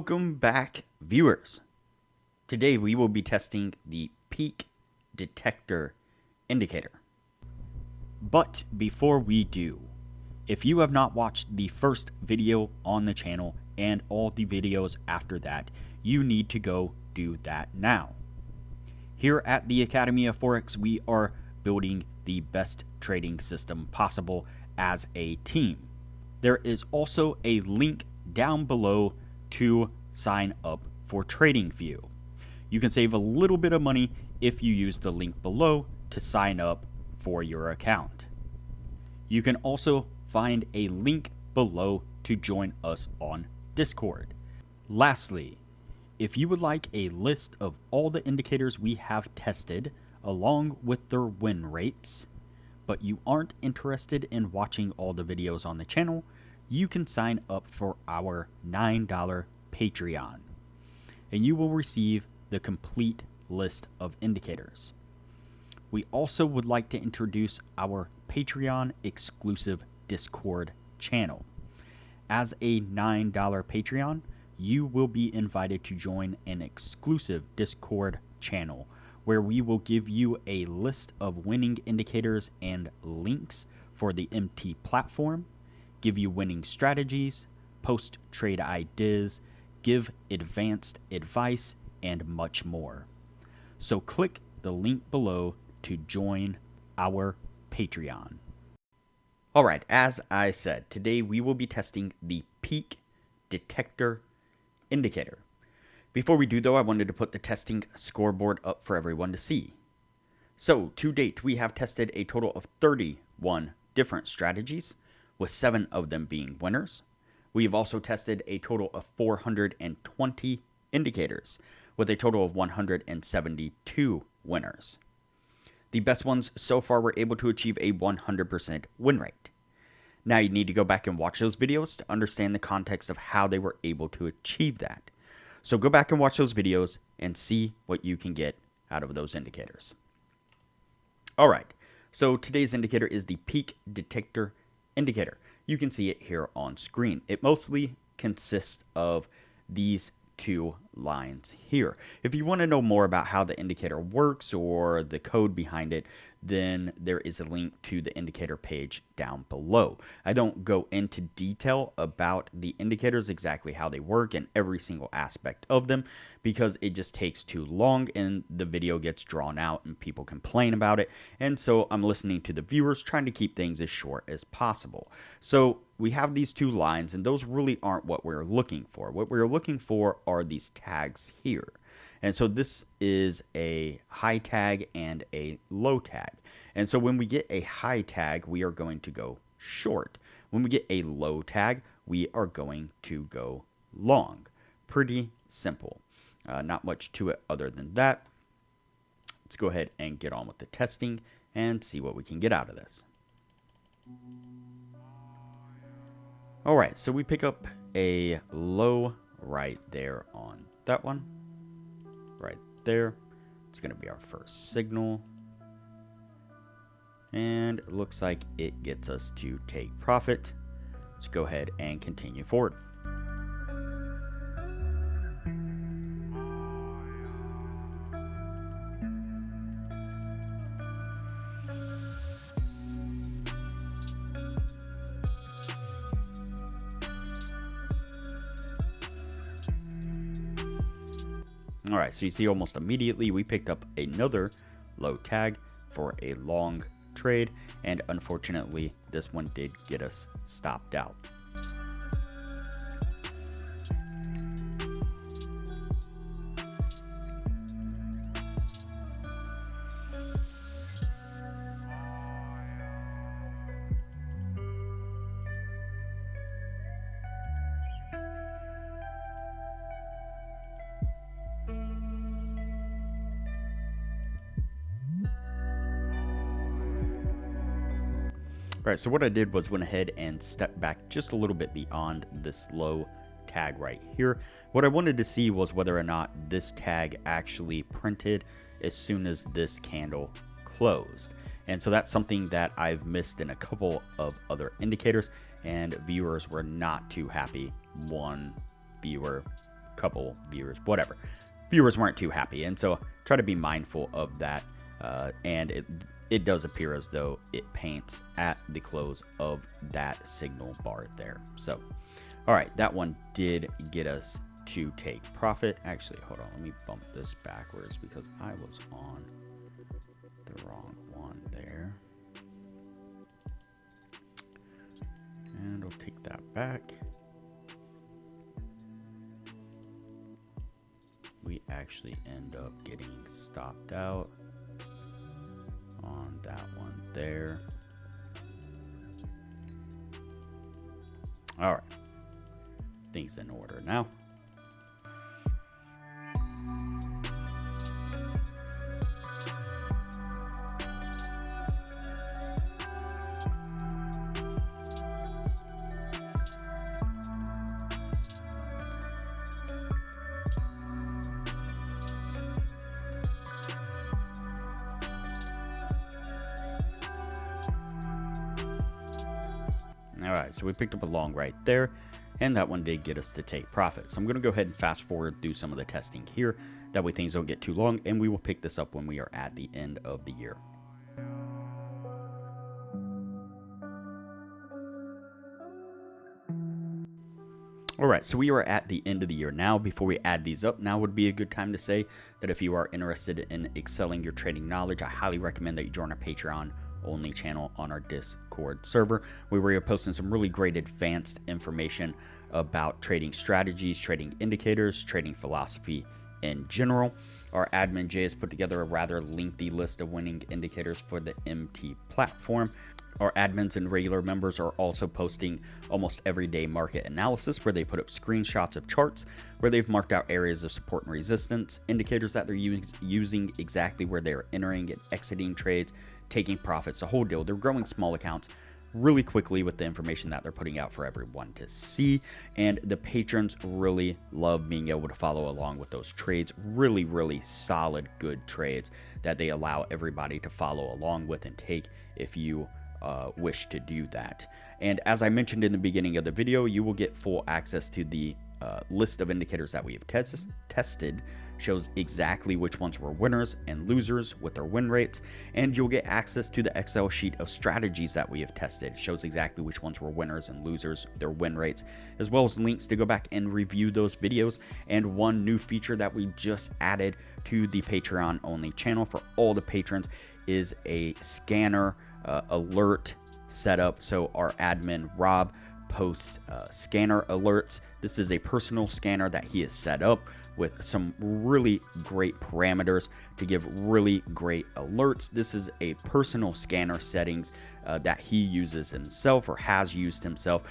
Welcome back, viewers. Today we will be testing the peak detector indicator. But before we do, if you have not watched the first video on the channel and all the videos after that, you need to go do that now. Here at the Academy of Forex, we are building the best trading system possible as a team. There is also a link down below to sign up for Tradingview. You can save a little bit of money if you use the link below to sign up for your account. You can also find a link below to join us on Discord. Lastly, if you would like a list of all the indicators we have tested along with their win rates, but you aren't interested in watching all the videos on the channel, you can sign up for our $9 Patreon, and you will receive the complete list of indicators. We also would like to introduce our Patreon exclusive Discord channel. As a $9 Patreon, you will be invited to join an exclusive Discord channel where we will give you a list of winning indicators and links for the MT platform, give you winning strategies, post trade ideas, give advanced advice, and much more. So click the link below to join our Patreon. Alright, as I said, today we will be testing the peak detector indicator. Before we do though, I wanted to put the testing scoreboard up for everyone to see. So to date, we have tested a total of 31 different strategies, with 7 of them being winners. We have also tested a total of 420 indicators, with a total of 172 winners. The best ones so far were able to achieve a 100% win rate. Now you need to go back and watch those videos to understand the context of how they were able to achieve that. So go back and watch those videos and see what you can get out of those indicators. Alright, so today's indicator is the peak detector indicator. You can see it here on screen. It mostly consists of these two lines here. If you want to know more about how the indicator works or the code behind it, then there is a link to the indicator page down below. I don't go into detail about the indicators, exactly how they work and every single aspect of them, because it just takes too long and the video gets drawn out and people complain about it. And so I'm listening to the viewers, trying to keep things as short as possible. So we have these two lines, and those really aren't what we're looking for. What we're looking for are these tags here. And so this is a high tag and a low tag. And so when we get a high tag, we are going to go short. When we get a low tag, we are going to go long. Pretty simple. Not much to it other than that. Let's go ahead and get on with the testing and see what we can get out of this. Alright, so we pick up a low right there on that one. Right there. It's going to be our first signal. And it looks like it gets us to take profit. Let's go ahead and continue forward. Alright, so you see almost immediately we picked up another low tag for a long trade, and unfortunately this one did get us stopped out. Alright, so what I did was went ahead and stepped back just a little bit beyond this low tag right here. What I wanted to see was whether or not this tag actually printed as soon as this candle closed. And so that's something that I've missed in a couple of other indicators, and viewers were not too happy. One viewer couple viewers, whatever. Viewers weren't too happy, and so try to be mindful of that. And it does appear as though it paints at the close of that signal bar there. So, all right, that one did get us to take profit. Actually, hold on, let me bump this backwards because I was on the wrong one there. And I'll take that back. We actually end up getting stopped out on that one there. All right, things in order now. All right, so we picked up a long right there, and that one did get us to take profit. So I'm going to go ahead and fast forward through some of the testing here. That way things don't get too long, and we will pick this up when we are at the end of the year. All right, so we are at the end of the year now. Before we add these up, now would be a good time to say that if you are interested in excelling your trading knowledge, I highly recommend that you join our Patreon only channel on our Discord server, where we are posting some really great advanced information about trading strategies, trading indicators, trading philosophy in general. Our admin Jay has put together a rather lengthy list of winning indicators for the MT platform. Our admins and regular members are also posting almost everyday market analysis, where they put up screenshots of charts where they've marked out areas of support and resistance, indicators that they're using exactly where they're entering and exiting trades, taking profits, the whole deal. They're growing small accounts really quickly with the information that they're putting out for everyone to see, and the patrons really love being able to follow along with those trades. Really solid, good trades that they allow everybody to follow along with and take if you wish to do that. And as I mentioned in the beginning of the video, you will get full access to the list of indicators that we have tested. Shows exactly which ones were winners and losers with their win rates, and you'll get access to the Excel sheet of strategies that we have tested. It shows exactly which ones were winners and losers, their win rates, as well as links to go back and review those videos. And one new feature that we just added to the Patreon only channel for all the patrons is a scanner alert setup. So our admin Rob posts scanner alerts. This is a personal scanner that he has set up with some really great parameters to give really great alerts. This is a personal scanner settings that he uses himself, or has used himself,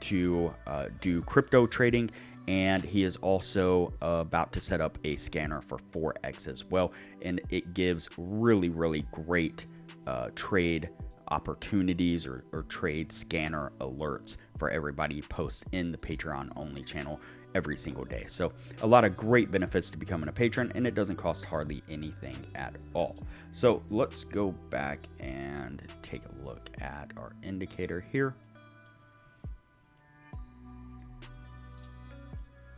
to do crypto trading. And he is also about to set up a scanner for Forex as well. And it gives really great trade opportunities or trade scanner alerts for everybody post in the Patreon only channel every single day. So a lot of great benefits to becoming a patron, and it doesn't cost hardly anything at all. So let's go back and take a look at our indicator here.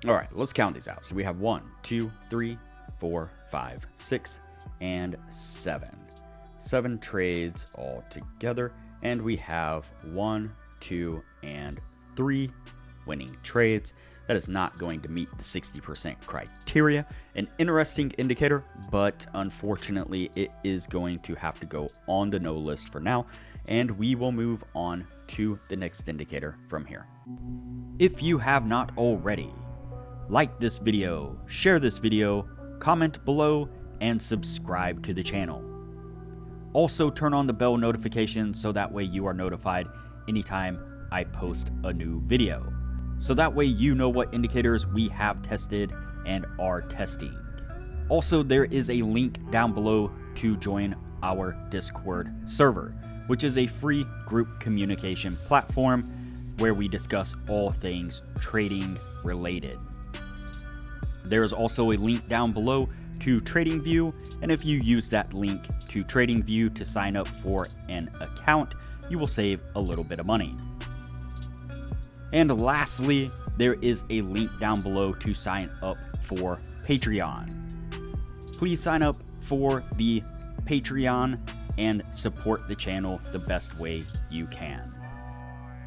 All right, let's count these out. So we have 1, 2, 3, 4, 5, 6, and 7. 7 trades all together, and we have 1, 2, and 3 winning trades. That is not going to meet the 60% criteria. An interesting indicator, but unfortunately it is going to have to go on the no list for now, and we will move on to the next indicator from here. If you have not already, like this video, share this video, comment below, and subscribe to the channel. Also turn on the bell notification so that way you are notified anytime I post a new video. So that way you know what indicators we have tested and are testing. Also, there is a link down below to join our Discord server, which is a free group communication platform where we discuss all things trading related. There is also a link down below to Tradingview, and if you use that link to Tradingview to sign up for an account, you will save a little bit of money. And lastly, there is a link down below to sign up for Patreon. Please sign up for the Patreon and support the channel the best way you can.